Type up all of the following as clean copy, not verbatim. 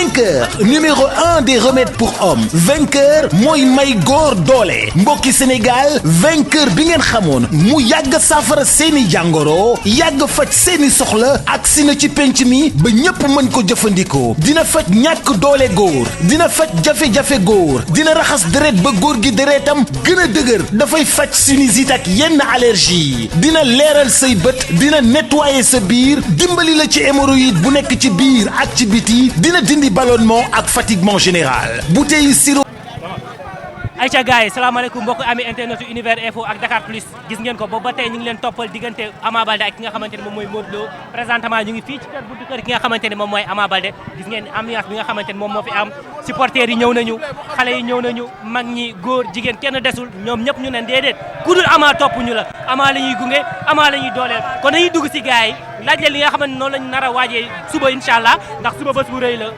Vainqueur numéro 1 des remèdes pour hommes Vainqueur mooy may góor doole mbokki Sénégal Vainqueur bi ngeen xamoon mu yàgg saafara seeni jàngoro yàgg faj seeni soxla agsi na ci penc mi ba ñépp mën ko jëfandikoo dina faj ñàkk doole góor dina faj jafe-jafe góor dina raxas deret ba góor gi deretam gën a dëgër dafay faj sinusite ak yenn allergie dina leeral say bët dina nettoyer sa biir dimbali la ci hémorroïde bu nekk ci biir ak ci biti dina dindi ballonnement ak fatiguement général bouteille sirop. ayca gars yi salaamaaleykum mbokk ami internet Univers Info ak Dakar Plus gis ngeen ko boobu ba tey ñu ngi leen toppal diggante Ama Baldé ak ki nga xamante ne moom mooy Modou Lo présentement ñu ngi fii ci kër buntu kër ki nga xamante ne moom mooy Ama Baldé gis ngeen ambiance bi nga xamante ne moom moo fi am supporters yi ñëw nañu xale yi ñëw nañu mag ñi góor jigéen kenn desul ñoom ñëpp ñu ne déedéet ku dul Ama topp ñu la Ama la ñuy gunge Ama la ñuy dooleel kon dañuy dugg si gars yi laaj leen li nga xamante ne noonu lañu nar a waajee suba incha allah ndax suba bés bu rëy la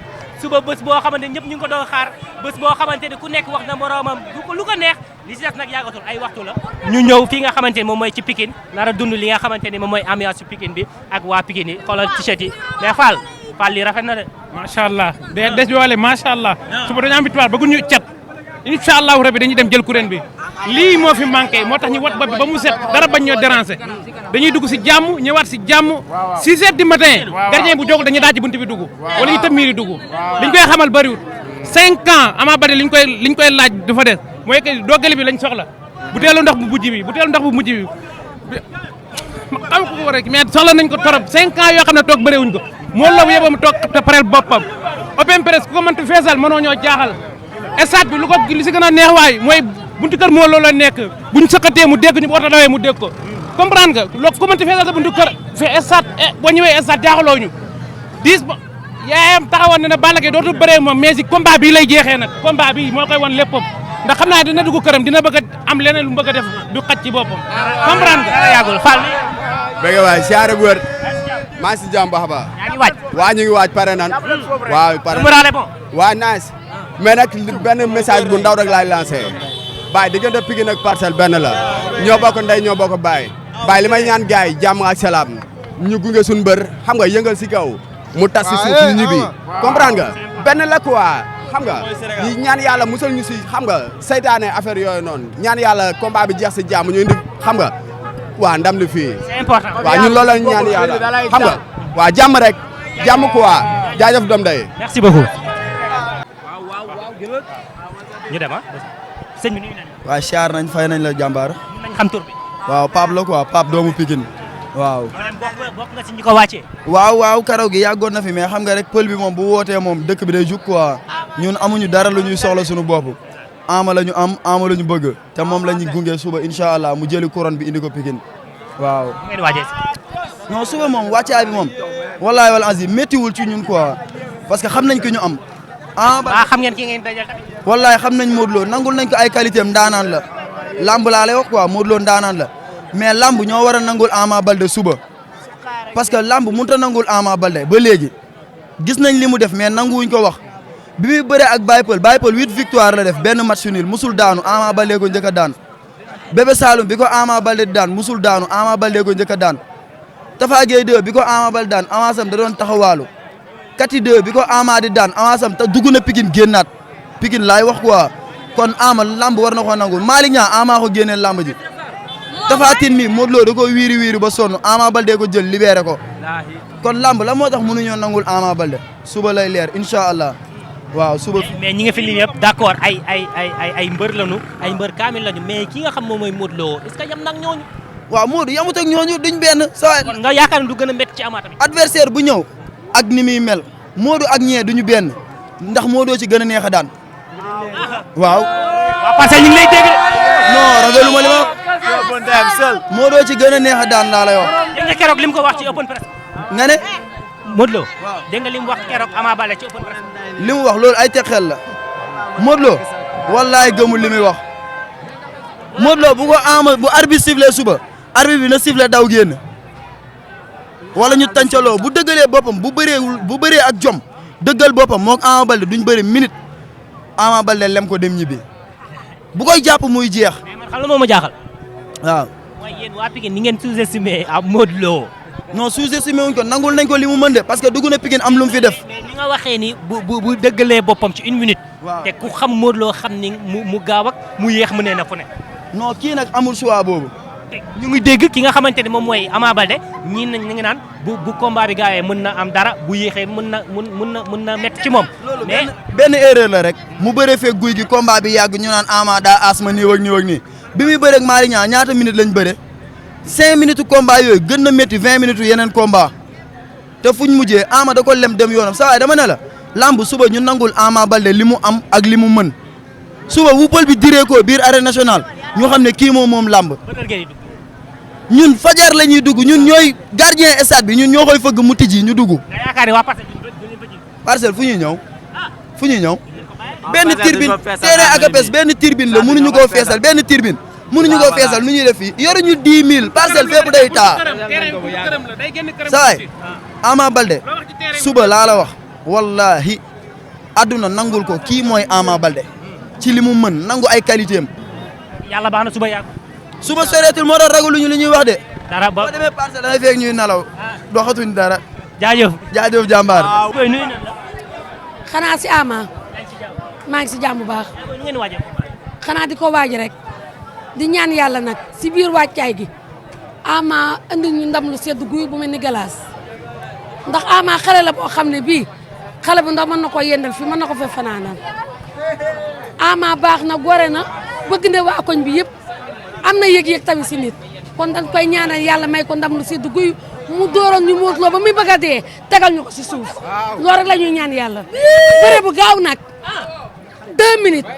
suba bés boo xamante ne ñëpp ñu ngi ko doon xaar bés boo xamante ne ku nekk wax na moroomam lu ko neex li si des nag yàggatul ay waxtu la ñu ñëw fii nga xamante ne moom mooy ci Pikine nar a dund li nga xamante ne moom mooy ambiance ci Pikine bi ak waa Pikine yi xoolal t-shirt yi mais Fall li rafet na de macha allah des bi wale macha allah suba dañu am victoire bëgguñu cat incha allahu rabi dañuy dem jël kuréen bi lii moo fi manqué moo tax ñu wat bopp bi ba mu set dara bañ ñoo déranger dañuy dugg si jàmm ñëwaat si jàmm 6 heures du matin gardien bu jógul dañuy daaj ci bunt bi dugg wala ñu tëb miiri dugg liñ koy xamal bëriwul 5 ans Ama Baldé liñ koy laaj du fa des mooy que doggale bi lañ soxla bu teelu ndox bu mujj bi xam ko rek mais soxla nañ ko torop 5 ans yoo xam ne toog bëriwuñ ko moo la bu yebam toog te pareel boppam open presse ku ko mënta feesal mënoo ñoo jaaxal stade bi li si gën a neex waay mooy buntu kër moo loolu la nekk buñ sëqatee mu dégg ñu bu oto dawee mu dégg ko comprendre nga loolu ku mënta feesal sa buntu kër fi stade boo ñëwee stade jaaxaloo ñu 10 ba yaayam taxawoon na ne Balla Gaye dootul bëree moom mais si combat bii lay jeexee nag combat bii moo koy wan léppam ndax xam naa dina dugg këram dina bëgg a am leneen lu mu bëgg a def du xaj ci boppam comprendre nga yàggul Fall mi bëgg waay siyaare bu wér maa si jàmm baax a baax yaa ngi waaj waa ñu ngi waaj pare nan waaw pare bon waa nice mais nag benn message bu ndaw rek laay lancé baay diggante Pikine ak Parcelles benn la ñoo bokk ndey ñoo bokk baay baay li may ñaan gars yi jàmm ak salaam ñu gunge suñu mbër xam nga yëngal si kaw mu tas si suuf ñu ñibbi comprendre nga benn la quoi xam nga yi ñaan yàlla musal ñu si xam nga saytaane affaire yooyu noonu ñaan yàlla combat bi jeex si jàmm ñu indi xam nga waa ndam li fii c'est important waaw ñun loolu la ñaan yàlla xam nga waa jàmm rek jàmm quoi jaajëf doom day merci beaucoup ñu dem sëñ bi nuyu nañu waaw siyaar nañ fay nañ la jàmbaar nañ xam tur bi waaw Pape la quoi Pape doomu Pikine waaw bokk nga si ñi ko wàccee waaw karaw gi yàggoon na fi mais xam nga rek pël bi moom bu wootee moom dëkk bi day jug quoi ñun amuñu dara lu ñuy soxla suñu bopp ama la ñu am ama la ñu bëgg te moom la ñu gunge suba incha allah mu jëli couronne bi indi ko Pikine waaw ngeen waajee si non suba moom wàccaay bi moom wallahi wal azim méttiwul ci ñun quoi parce que xam nañ ko ñu am ba xam ngeen ki ngeen dajal tamit wallahi xam nañ Modou Lo nangul nañ ko ay qualité am ndaanaan la lamb laa lay wax quoi Modou Lo ndaanaan la mais lamb ñoo war a nangul Ama Baldé suba parce que lamb mënut a nangul Ama Baldé ba léegi gis nañ li mu def mais nanguwuñ ko wax bi muy bëree ak Baye Peul 8 victoire la def benn match nul musul daanu Ama Baldé ko njëkk a daan Bébé Saloum bi ko Ama Baldé daan musul daanu Ama Baldé ko njëkk a daan Tafa Gueye 2 bi ko Ama Baldé daan avance am da doon taxawaalu Kati 2 bi ko Ama di daan avance am te dugg na Pikine génnaat Pikine laay wax quoi kon Ama lamb war na ko nangul Malick Niang Ama ko génneel lamb ji Tapha Tine mi Modou Lo da ko wiiri ba sonn Ama Baldé ko jël libéré ko kon lamb la moo tax mënuñoo nangul Ama Baldé suba lay leer incha allah waaw suba. mais ñi nga fi lim yëpp d'accord ay mbër lañu ay mbër kaamil lañu mais ki nga xam moom mooy Modou Lo est-ce que yam nag ñooñu. waaw Modou yamut ak ñooñu duñ benn saa. kon nga yaakaar ne du gën a métti ci Ama tamit. adversaire bu ñëw ak ni muy mel Modou ak ñee duñu benn ndax Modou ci gën a neex a daan waaw. waaw parce que ñu ngi lay dégg de. non ragaluma li ma Modou ci gën a neex a daan laa lay wax. dégg nga keroog lim ko wax ci open press. nga ne. Modou Lo. waaw dégg nga lim wax keroog Ama Baldé ci open press. li mu wax loolu ay teg xel la Modou Lo wallaay gëmul li muy wax Modou Lo bu ko Ama bu arbitre sifflé suba arbitre bi na sifflé daw génn wala ñu tàncaloo bu dëggalee boppam bu bëree ak jom dëggal boppam moog Ama Baldé duñ bëri minute Ama Baldé lem ko dem ñibbi bu koy jàpp muy jeex. mais man xam la moo ma jaaxal. waaw. mooy yéen waa Pikine ni ngeen sous-estimé à Modou Lo non sous-estimé wuñ ko nangul nañ ko li mu mën de parce que dugg na Pikine am lu mu fi def. mais ni nga waxee ni bu dëggalee boppam ci 1 minute. waaw te ku xam Modou Lo xam ni mu gaaw ak mu yéex mu nee na fu ne. non kii nag amul choix boobu. ñu ngi dégg ki nga xamante ne moom mooy Ama Baldé ñii nañ ñu ngi naan bu combat bi gaawee mën na am dara bu yéexee mën na métti ci moom. mais benn erreur la rek. mu bëree fekk guy gi combat bi yàgg ñu naan Ama daa asma nii ak nii ak nii bi muy bëree ak Malick Niang ñaata minutes lañ bëre 5 minutes combat yooyu gën na métti 20 minutes yeneen combat te fuñ mujjee Ama da ko lem dem yoonam sa waay dama ne la lamb suba ñu nangul Ama Baldé li mu am ak li mu mën suba bu pël bi diree ko biir arène nationale ñu xam ne kii moom lamb. ñun fajar la ñuy dugg ñun ñooy gardien stade bi ñun ñoo koy fëgg mu tijji ñu dugg. nga yaakaar ne waa Parcelles fu ñuy ñëw fu ñuy ñëw. benn turbine terrain Agapes benn turbine la mënuñu koo feesal benn turbine mënuñu koo feesal nu ñuy def fii yoruñu 10 000 Parcelles fépp day taa. saay Ama Baldé suba laa la wax wallahi adduna nangul ko kii mooy Ama Baldé ci li mu mën nangu ay qualité am. yàlla baax na suba yàgg. suba soreetul moo tax ragaluñu li ñuy wax de. dara ba boo demee Parcelles dangay fekk ñuy nalaw doxatuñ dara. jaajëf jàmbaar. xanaa si Ama maa ngi si jàmm bu baax xanaa di ko waaj rek di ñaan yàlla nag si biir wàccaay gi Ama andi ñu ndam lu sedd guy bu mel ni galaas ndax Ama xale la boo xam ne bii xale bu ndaw mën na ko yendal fii mën na ko fa fanaanal Ama baax na gore na bëgg na waa koñ bi yëpp am na yëg-yëg tamit si nit kon dañ koy ñaanal yàlla may ko ndam lu sedd guy mu dooroon ñu Modou Lo ba muy bëgg a dee tegal ñu ko si suuf loolu rek la ñuy ñaan yàlla bëre bu gaaw nag 2 minutes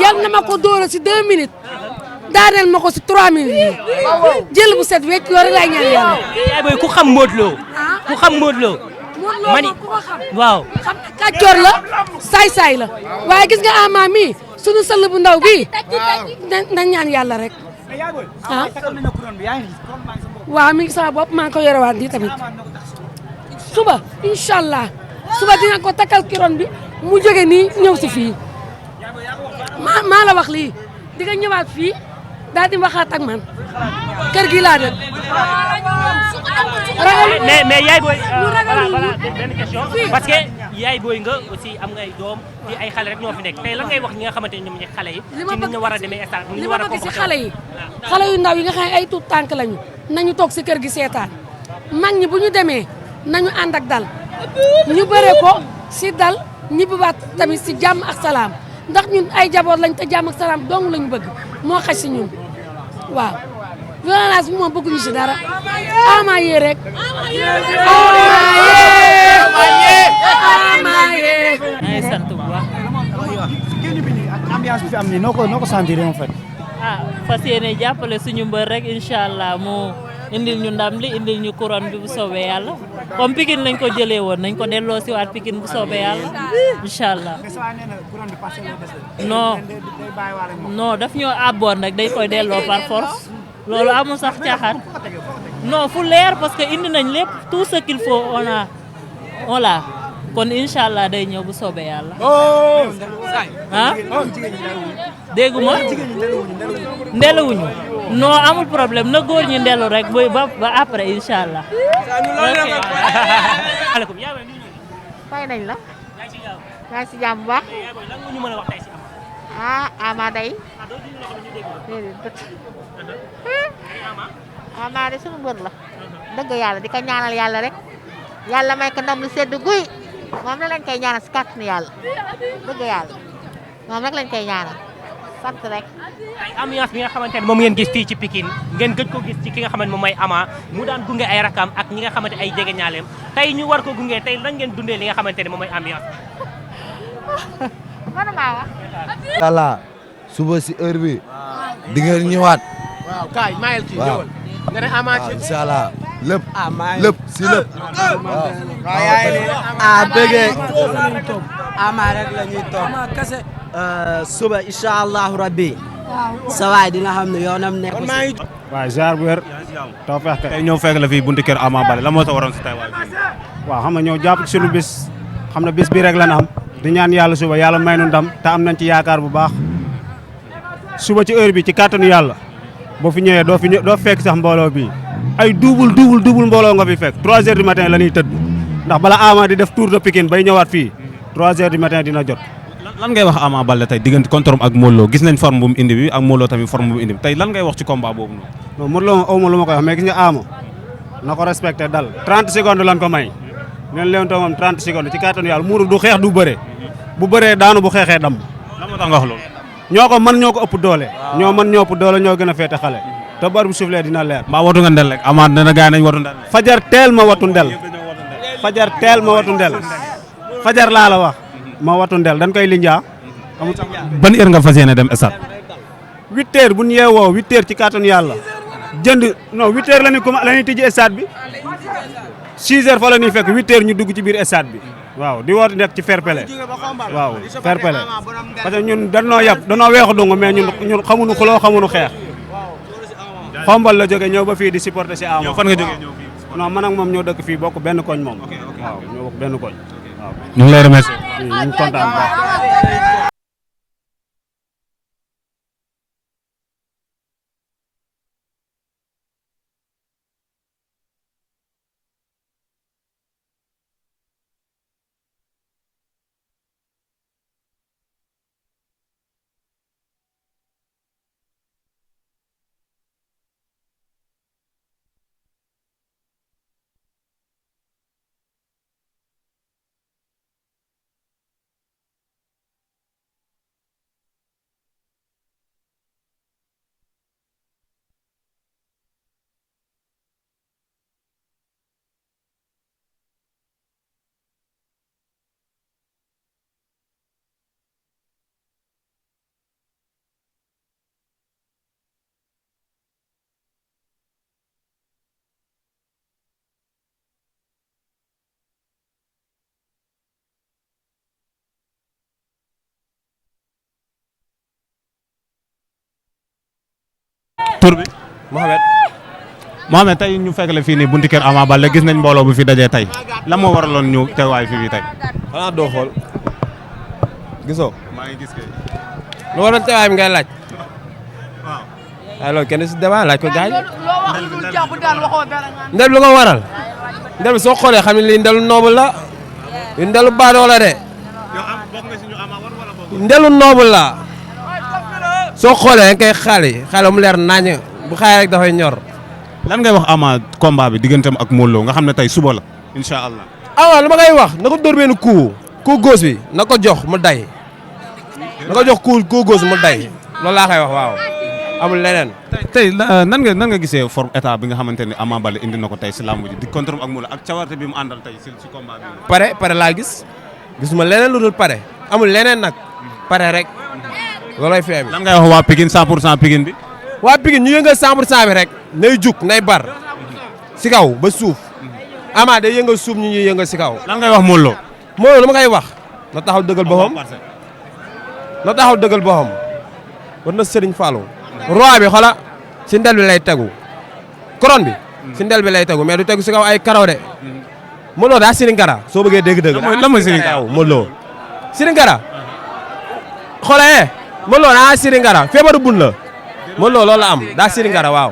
yal na ma ko dooro si 2 minutes daaneel ma ko si 3 minutes yi jël bu set wecc loolu rek laay ñaan yàlla. yaay booy ku xam Modou Lo ku xam Modou Lo mani waaw xam ne kàccoor la saay-saay la waaye gis nga Ama mi sunu sëll bu ndaw bi na ñaan yàlla rek ah waaw mi ngi sama bopp maa ngi ko yorewaat di tamit suba incha allah suba dina ko takkal kiron bi mu jóge nii ñëw si fii maa la wax lii di nga ñëwaat fii daal di waxaat ak man kër gi laa dëkk. mais yaay booy voilà benn question parce que yaay booy nga aussi am ngay doom di ay xale rek ñoo fi nekk tey lan ngay wax ñi nga xamante ne ñoom ñi xale yi ci ni ñu war a demee stade li ma bëgg si xale yi xale yu ndaw yi nga xam ne ay tuut tànk lañu nañu toog si kër gi seetaan mag ñi bu ñu demee nañu ànd ak dal ñu bëre ko si dal ñibbiwaat tamit si jàmm ak salaam ndax ñun ay jaboot lañ te jàmm ak salaam dong lañu bëgg moo xaj si ñun waaw violence bi moom bëgguñu si dara Ama yee rek Ama yee ay sant bu baax ambiance bi fi am nii noo ko sentir en fait. fas yéene jàppale suñu mbër rek incha allah mu indil ñu ndam li indil ñu couronne bi bu soobee yàlla comme Pikine lañ ko jëlee woon nañ ko delloo si waat Pikine bu soobee yàlla incha allah. non daf ñoo àbboon nag dañ koy delloo par force loolu amul sax caaxaan non fu leer parce que indi nañ lépp tout ce qu'il faut on l'a kon incha allah day ñëw bu soobee yàlla. ah dégguma ndelawuñu non amul problème na góor ñi ndelu rek ba après incha allah. aleykum fay nañ la. yaa ngi si jàmm bu baax. lan nga ñu mën a wax tey si Ama day. Ama de suñu mbër la. dëgg yàlla di ko ñaanal yàlla rek. yàlla may ko ndam lu sedd guy. moom la lañ koy ñaanal si kàttanu yàlla. dëgg yàlla moom rek lañ koy ñaanal. sant rek. ay ambiance bi nga xamante ne moom ngeen gis fii ci Pikine ngeen gëj ko gis ci ki nga xamante moom mooy Ama mu daan gunge ay rakam ak ñi nga xamante ay jege ñaaleem tey ñu war ko gunge tey lan ngeen dundee li nga xamante ne moom mooy ambiance. man maa wax. voilà suba si heure bi di ngeen ñëwaat. waaw kaay mayel ci ñëwal. nga ne Ama ci incha allah lépp. lépp si lépp. waaw bëggee Ama rek la ñuy toog suba incha allahu rabbi sa waay dina xam ne yoonam nekk si. waaw ziar bu wér. taw feex tey ñëw fekk la fii buntu kër Ama Baldé la moo sa waroon si tey waay. waaw xam nga ñëw jàpp ci suñu bis xam ne bis bi rek la na am di ñaan yàlla suba yàlla may nu ndam te am nañ ci yaakaar bu baax suba ci heure bi ci kàttanu yàlla boo fi ñëwee doo fekk sax mbooloo bi ay double mbooloo nga fi fekk 3 heures du matin la ñuy tëdd ndax bala Ama di def tour de Pikine bay ñëwaat fii 3 heures du matin dina jot. lan ngay wax Ama Baldé tey diggante contre ak Modou Lo gis nañ forme bu mu indi bi ak Modou Lo tamit forme bu mu indi bi tey lan ngay wax ci combat boobu noonu. non Modou Lo aw ma lu ma koy wax mais gis nga Ama na ko respecté dal 30 secondes lan ko may neen Leewtoo moom 30 secondes ci kàttanu yàlla muuru du xeex du bëre bu bëree daanu bu xeexee dam. lan moo tax nga wax loolu. ñoo ko mën ñoo ko ëpp doole. ñoo mën ñoo ëpp doole ñoo gën a féete xale. te bar bu soufflé dina leer. mbaa watu nga ndel rek Ama dana gaay nañ watu ndel. fajar teel ma watu ndel. fajar teel ma watu ndel. fajar laa la wax. ma watu ndel dañ koy linjaa. ban heure nga fas yéene dem stade. 8 heures bu ñu yeewoo 8 heures ci kàttanu yàlla. jënd non 8 heures la ñuy tijji stade bi. 6 heures fa la ñuy fekk 8 heures ñu dugg ci biir stade bi. waaw di woote nekk ci fair play waaw fair play parce que ñun danoo yab danoo weexu dungu mais ñun xamuñu xuloo xamuñu xeex xombal la jóge ñëw ba fii di supporter si Ama. yow fan nga jógee ñëw fii. non man ak moom ñoo dëkk fii bokk benn koñ moom. waaw ñoo bokk benn koñ waaw. ñu ngi lay remercier. ñu ngi kontaan bu baax. tur bi Mohamed tey ñu fekk la fii nii bunti kër Ama Baldé gis nañ mbooloo bu fi dajee tey lan moo waraloon ñu teewaay fii tey. xanaa doo xool gisoo. maa ngi gis kay. lu waroon teewaay bi ngay laaj. waaw. waaye loolu kenn si débat laaj ko gaañ. ndel lu ko waral. ndel bi soo xoolee xam ne lii ndelu noobul la. lii ndelu baadoo la de. ndelu noobul la. soo xoolee nga koy xale mu leer naññ bu xaay rek dafay ñor. lan ngay wax Ama combat bi digganteem ak Modou Lo nga xam ne tey suba la incha allah. Ama lu ma koy wax na ko dóor benn coup gauche bi na ko jox mu day. na ko jox coup gauche mu day loolu laa koy wax waaw amul leneen. tey nan nga gisee forme état bi nga xamante ne Ama Baldé indi na ko tey si làmb ji di contre ak Modou Lo ak cawarte bi mu àndal tey si combat bi. pare laa gis gisuma leneen lu dul pare amul leneen nag pare rek loolooy fee bi. lan ngay wax waa Pikine 100% Pikine bi. waa Pikine ñu yëngal 100% bi rek nay jug nay bar si kaw ba suuf Ama day yëngal suuf ñu ñuy yëngal si kaw. lan ngay wax Modou Lo. Modou Lo lu ma koy wax na taxaw dëggal boppam na taxaw dëggal boppam war na Serigne Fallou roi bi xola si ndel bi lay tegu couronne bi si ndel bi lay tegu mais du tegu si kaw ay karaw de Modou Lo daa Sirinkara soo bëggee dégg-dëgg. lan mooy Sirinkara Modou Lo Sirinkara xoolee Modou Lo daa Sirinkara feebaru bun la Modou Lo loolu la am daa Sirinkara waaw.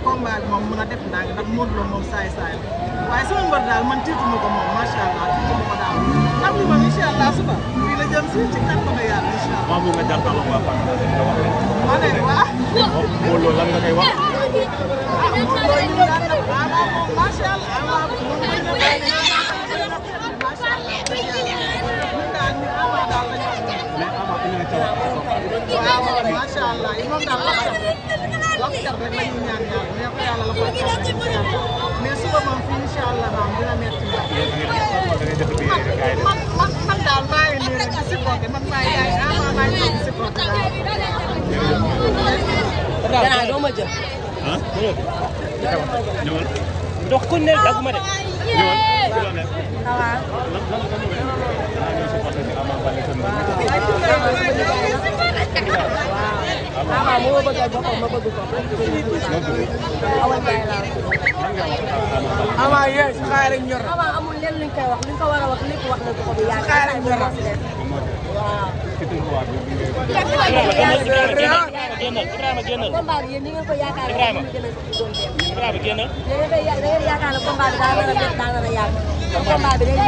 combat bi moom mën a def ndànk ndax Modou Lo moom saay-saay waaye sama mbër daal man tiituma ko moom macha allah tiituma ko daal ndax li moom incha allah suba fii la jëm si ci kàttanu yàlla incha allah. maa bëgg nga jàkkaarloo waa Fass nga wax leen. ma ne waa. Modou Lo lan nga koy wax. Modou Lo ñu daan def Ama moom macha allah Ama moom mooy ñëw daal di macha allah ñun daal ñu Ama daal la ñu am. mais Ama indi na ca wax. waaw macha allah moom daal lakkat rek la ñuy ñaan yàlla mais ko yàlla la koy mais suba moom fii incha allah naam dina metti man daal maa ngi nii rek di supporté man maa ngi yaay Ama maa ngi di supporté daal. doo ma jël. ah ñëwal. dox ku ne daguma de. ñëwal. Ama moo bëggal boppam ma bëgg ko. Ama yee si xaar rek ñor. Ama amul lenn luñ koy wax luñ ko war a wax lépp wax na ko bi yaa xaar rek ñor. waaw. Ibrahima génnal. combat bi yéen ni ngeen ko yaakaar Ibrahima. Ibrahima génnal. da ngeen yaakaar ne combat bi daa nar a métti daa nar a yàgg. combat bi day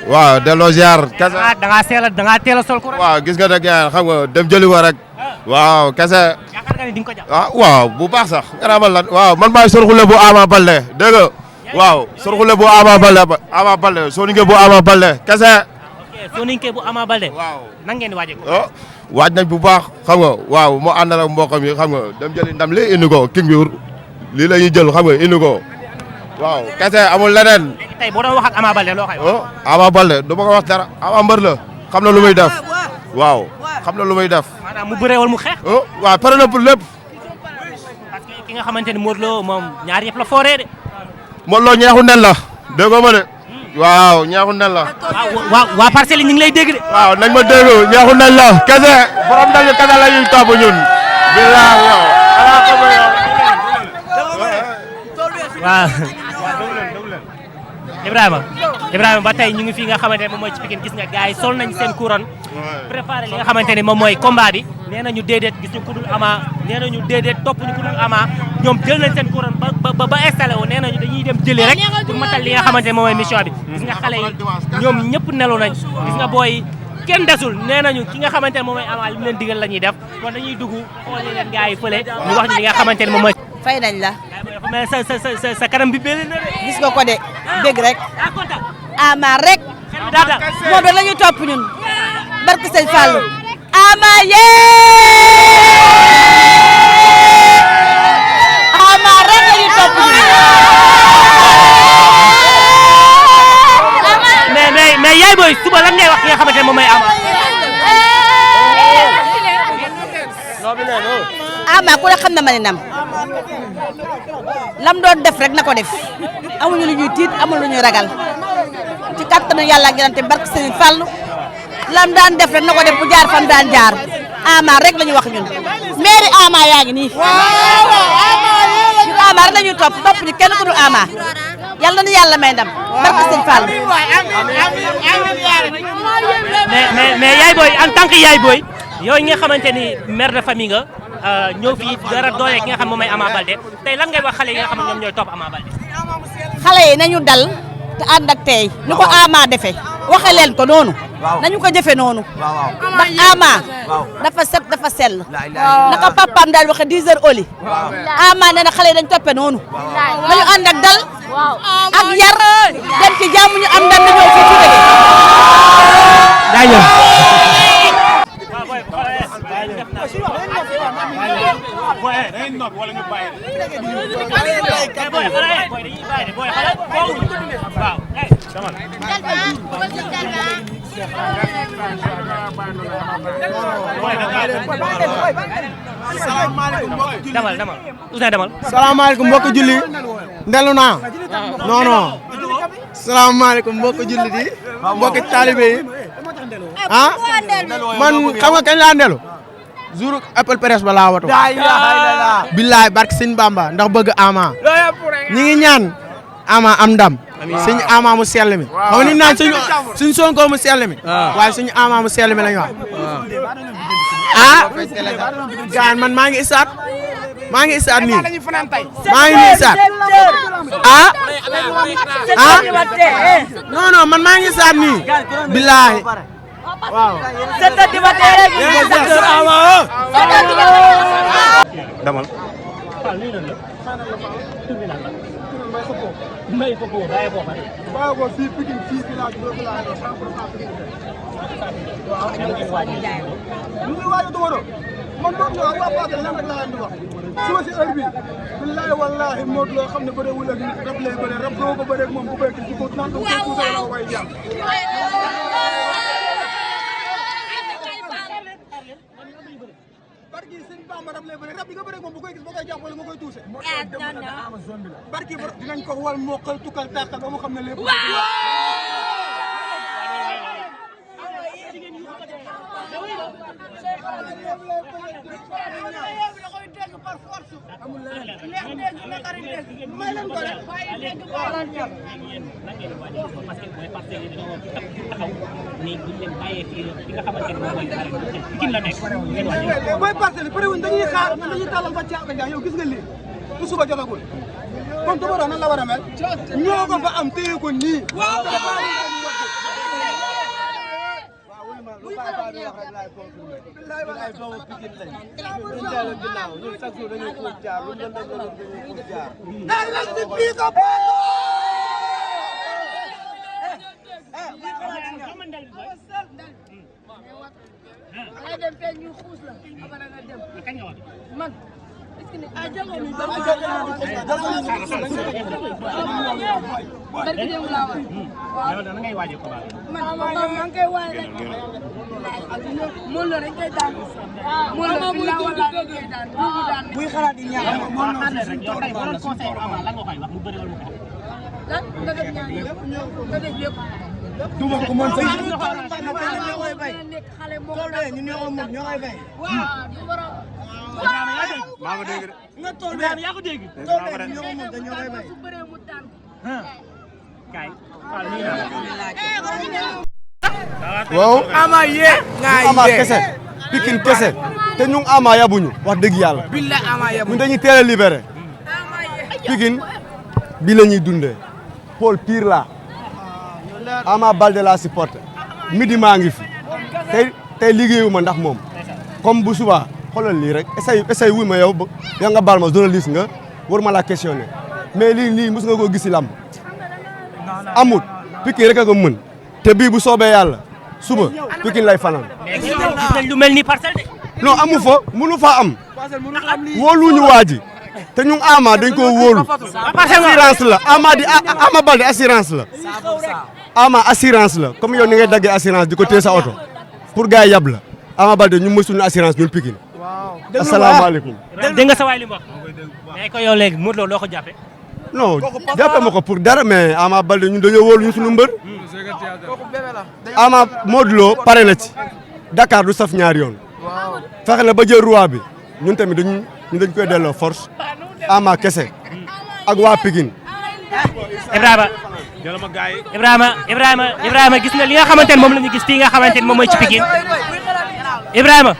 waaw delloo ziar. kese da ngaa teel a sol ko rek. waaw gis nga nag xam nga dem jëli ko rek. waaw kese. yaakaar nga ni di nga ko jàpp. ah waaw bu baax sax. gannaaw lan waaw man maay sorxule bu Ama Baldé dégg nga waaw sorxule bu Ama Baldé soninke bu Ama Baldé kese. ok soninke bu Ama Baldé. waaw nan ngeen di waajee ko. waaj nañ bu baax xam nga waaw moo àndal ak mboqam yi xam nga dem jëli ndam li indi ko king bi lii la ñuy jël xam nga indi ko waaw kese amul leneen. léegi tey boo doon wax ak Ama Baldé loo koy wax. Ama Baldé du ma ko wax dara Ama mbër la xam na lu muy def waaw xam na lu muy def. maanaam mu bëree wala mu xeex. waaw pare na pour lépp. parce que ki nga xamante ni Modou Lo moom ñaar yëpp la fooree de. Modou Lo ñeexu nen la dégg nga ma de. waaw ñeexu nen la. waa parcelle yi ñu ngi lay dégg de. waaw nañ ma dégg ñeexu nen la kese borom ndal kese la ñuy topp ñun. bilaay yow. waaw. Ibrahima ba tey ñu ngi fii nga xamante ne moom mooy ci Pikine gis nga gars yi sol nañ seen couronne préparé li nga xamante ne moom mooy combat bi nee nañu déedéet gis ñu ku dul Ama nee nañu déedéet topp ñu ku dul Ama ñoom jël nañ seen couronne ba installé wu nee nañu dañuy dem jëli rek pour matal li nga xamante ne moom mooy mission bi gis nga xale yi ñoom ñëpp nelu nañ gis nga booy kenn desul nee nañu ki nga xamante ne moom mooy Ama li mu leen digal la ñuy def kon dañuy dugg xool leen gars yi fële ñu wax ñu li nga xamante ne moom mooy fay nañ la mais sa kanam bi bële na de gis nga ko de dégg rek Ama rek moom rek la ñuy topp ñun barke Sëñ Fallou Ama Ama rek la ñuy topp ñun mais yaay booy suba lan ngay wax ki nga xamante ne moom mooy Ama Ama ku ne xam na ma ne nam lam doon def rek na ko def amuñu lu ñuy tiit amuñu lu ñuy ragal ci kattanu yàlla ak yonent barke Sëriñ Fallu lam daan def rek na ko def bu jaar fam daan jaar Ama rek la ñu wax ñun mairie Ama yaa ngi nii Ama rek la ñuy topp ñu kenn ku dul Ama yàlla na yàlla may ndam barke sëñ Fall. mais yaay booy en tant que yaay booy yow nga xamante ni mère de famille nga ñëw fii dara doole ki nga xam moom mooy Ama Baldé tey lan ngay wax xale yi nga xam ne ñoom ñooy topp Ama Baldé. xale yi nañu dal te ànd ak tey ni ko Ama defee waxe leen ko noonu. nañu ko jëfe noonu. ndax Ama dafa set dafa sell. naka papaam daal waxe 10 heures oli. Ama nee na xale yi dañu toppe noonu. nañu ànd ak dal. ak yar dem ci jàmm ñu am ndam dañoo fi tuddee. jaajëf. demal Ousseyn demal. salaamaaleykum mbokk julli ndelu naa non salaamaaleykum mbokk julli di mbokk taalibe yi ah man xam nga kañ laa ndelu jour Apple Press ba laa wato billaay barke sëñ Bamba ndax bëgg Ama ñi ngi ñaan Ama am ndam sëñ Ama mu sell mi xam ni naan suñ Sonko mu sell mi waaye suñu Ama mu sell mi lañu wax gaan man maa ngi isaat nii maa ngi nii isaat non man maa ngi isaat nii billahi waaw damal may ko ko baye ko pare baye ko fi Pikine fi village do village 100% ñu waaju do do man do ñu wa pa de lan rek la leen di wax suma ci heure bi billahi wallahi mod lo xamne bëre wul ak nit rab lay bëre rab do ko bëre ak mom bu bëgg ci ko nan ko ko la way jam barki sëñ Bamba rab lay bëre rab bi nga bëre mom bu koy gis ba koy jàpp wala nga koy tuuse barki dinañ ko wal mokkal tukal takal ba mu xam ne lépp mooy parcelle pare wuñ dañuy xaar dañuy talal ba caaga ja yow gis nga lii bu suba jotagul kon Touba nan la war a mel ñoo ko fa am téye ko nii duma ko mën sax xale mo ñu ñoo koy bay maa ko dégg nga tool yaa ko dégg ñoo ko mën dañoo koy bay kay waaw Ama yee Ama kese Pikine kese te ñu Ama yabuñu wax dëgg yàlla billahi Ama yabuñu ñu dañuy teel a libéré Pikine bi la ñuy dundee Paul pire la Ama Baldé la supporté midi maa ngi fi tey liggéeyuma ndax moom comme bu suba xoolal lii rek essaye wuy ma yow ya nga baal ma journaliste nga war ma la questionné mais lii mos nga koo gis si lamb amut Pikine rek a ko mën te bii bu soobee yàlla suba Pikine lay fanaan. gis nañ lu mel ni Parcelles de. non amu fa mënu fa am wóoluñu waa ji te ñu Ama dañ koo wóolu assurance la Ama Baldé assurance la Ama assurance la comme yow ni ngay daggee assurance di ko téye sa oto pour gars yi yab la Ama Baldé ñu mësul assurance ñun Pikine asalaamaaleykum dégg nga sa waay li mu wax mais ko yow léegi Modou Lo loo ko jàppe non jàppe ma ko pour dara mais Ama Baldé ñun dañoo wóolu ñu suñu mbër Ama Modou Lo pare na ci Dakar du saf ñaari yoon fexe na ba jël roi bi ñun tamit dañ koy delloo force Ama kese ak waa Pikine Ibrahima gis nga li nga xamante ne moom la ñu gis fii nga xamante ne moom mooy ci Pikine Ibrahima.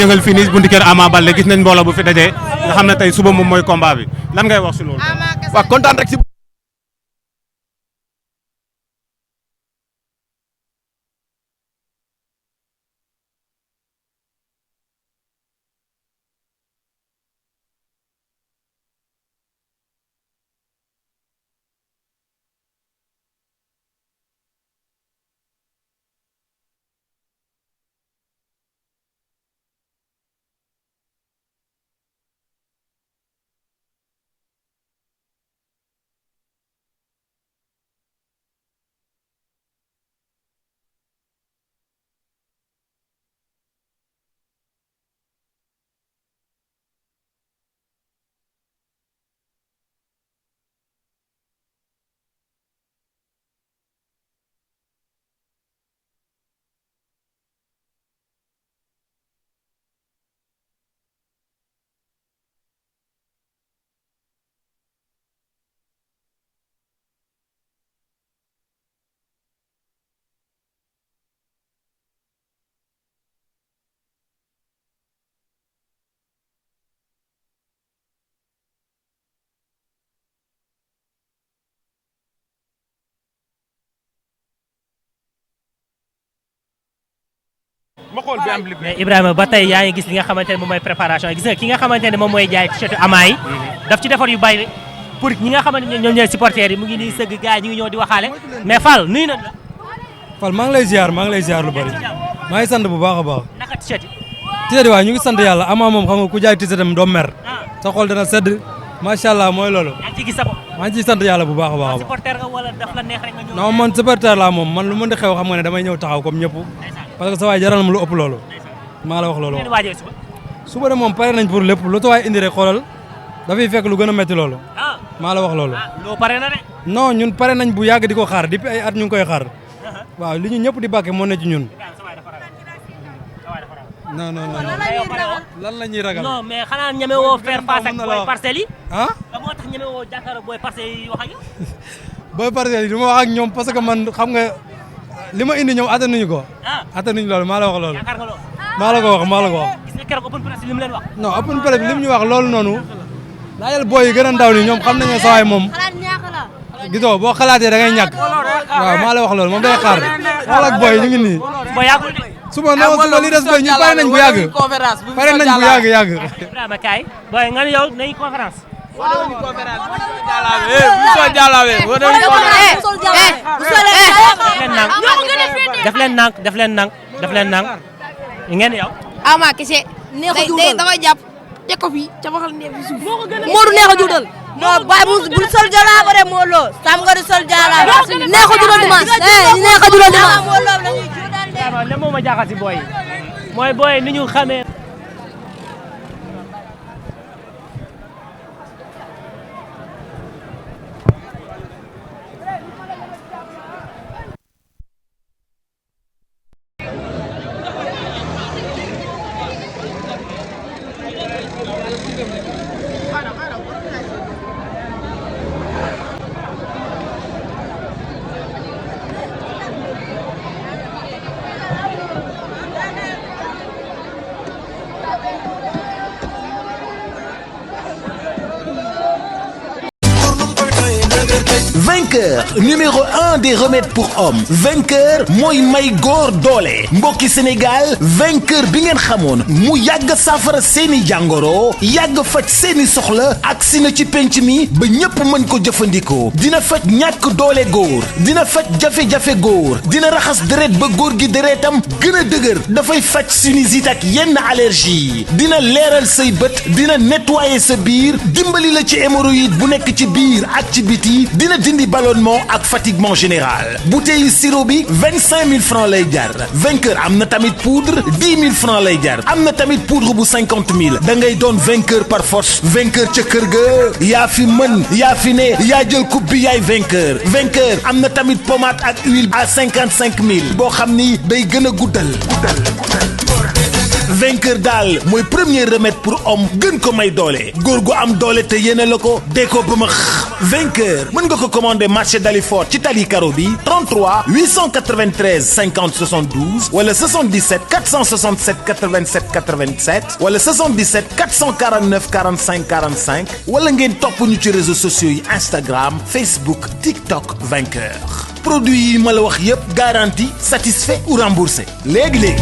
yëngal fii nii buntu kër Ama Baldé gis nañ mbooloo bu fi dajee nga xam ne tey suba moom mooy combat bi lan ngay wax si loolu. waaw kontaan rek si. ma xool bi am li mais Ibrahima ba tey yaa ngi gis li nga xamante ne moom mooy préparation gis nga ki nga xamante ne moom mooy jaay t-shirt Ama yi daf ci defar yu bari pour ñi nga xamante ne ñoom ñooy supporters yi mu ngi nii sëgg gars yi ñu ngi ñëw di waxaale mais Fall nuyu nañ la. Fall maa ngi lay ziar lu bari maa ngi sant bu baax a baax. naka t-shirt yi. t-shirt yi waaw ñu ngi sant yàlla Ama moom xam nga ku jaay t-shirt am doo mer sa xol dana sedd macha allah mooy loolu. yaa ngi ciy gis sa bopp. maa ngi ciy sant yàlla bu baax a baax. supporter nga wala daf la neex rek nga ñëw. non man supporter laa moom man lu mën di xew xam nga ne damay ñëw taxaw comme ñëpp parce que sa waay jaral na ma lu ëpp loolu maa la wax loolu. suba de moom pare nañ pour lépp lu tawaay indi rek xoolal dafay fekk lu gën a métti loolu. maa la wax loolu. loo pare na de. non ñun pare nañ bu yàgg di ko xaar depuis ay at ñu ngi koy xaar waaw li ñu ñëpp di bàkke moo ne ci ñun. non non non lan la ñuy ragal. non mais xanaa ñeme woo faire face ak booy parcelles yi. ah la moo tax ñeme woo jàkkaarloo booy parcelles yi wax ak yow. booy parcelles yi du ma wax ak ñoom parce que man xam nga li ma indi ñoom attanuñu ko. attanuñu loolu maa la wax loolu. yaakaar nga loolu. maa la ko wax. gis nga keroog open press li mu leen wax. non open press li mu ñu wax loolu noonu. laajal booy yi gën a ndaw ni ñoom xam nañu ne saa waay moom. gisoo boo xalaatee da ngay ñàkk. waaw maa la wax loolu moom day xaar. wax ak booy yi ñu ngi nii. suba non suba li des ba ñu pare nañ bu yàgg. pare nañ bu yàgg. Ibrahima kaay booy nga ne yow nañu conférence. daf leen nànk ngeen yow. Ama kese day dama jàpp teg ko fii ca waxal ne fi suuf Modou neex a juddal non bay bu sol jalaaba de moo loo sam nga di sol jalaaba neex a juddal dimanche neex a juddal dimanche le moo ma jaaxal si booy mooy booy ni ñu xamee Vainqueur numéro 1 des remèdes pour hommes. Vainqueur mooy may góor doole. mbokki Sénégal Vainqueur bi ngeen xamoon mu yàgg saafara seeni jàngoro yàgg faj seeni soxla agsi na ci penc mi ba ñépp mën ko jëfandikoo. dina faj ñàkk doole góor dina faj jafe-jafe góor dina raxas deret ba góor gi deretam gën a dëgër dafay faj sinusite ak yenn allergie dina leeral say bët dina nettoyer sa biir dimbali la ci hémorroïde bu nekk ci biir ak ci biti dina dindi ballonnement ak fatiguement général. bouteille sirop bi 25 000 francs lay jar. Vainqueur am na tamit poudre 10 000 francs lay jar am na tamit poudre bu 50 000 da ngay doon vainqueur par force. Vainqueur ca kër ga yaa fi mën yaa fi ne yaa jël coupe bi yaay vainqueur. Vainqueur am na tamit pommade ak huile à 55 000 boo xam ni day gën a guddal. Vainqueur daal mooy premier remède pour homme gën ko may doole góor gu am doole te yéene la ko dee ko ba ma Vainqueur mën nga ko commander marché Dalifort ci tali karo bi 33 893 50 72 wala 77 467 87 87 wala 77 449 45 45 wala ngeen topp ñu ci réseaux sociaux yi Instagram Facebook TikTok Vainqueur. produit yi ma la wax yëpp garantie satisfait ou remboursé léegi-léegi.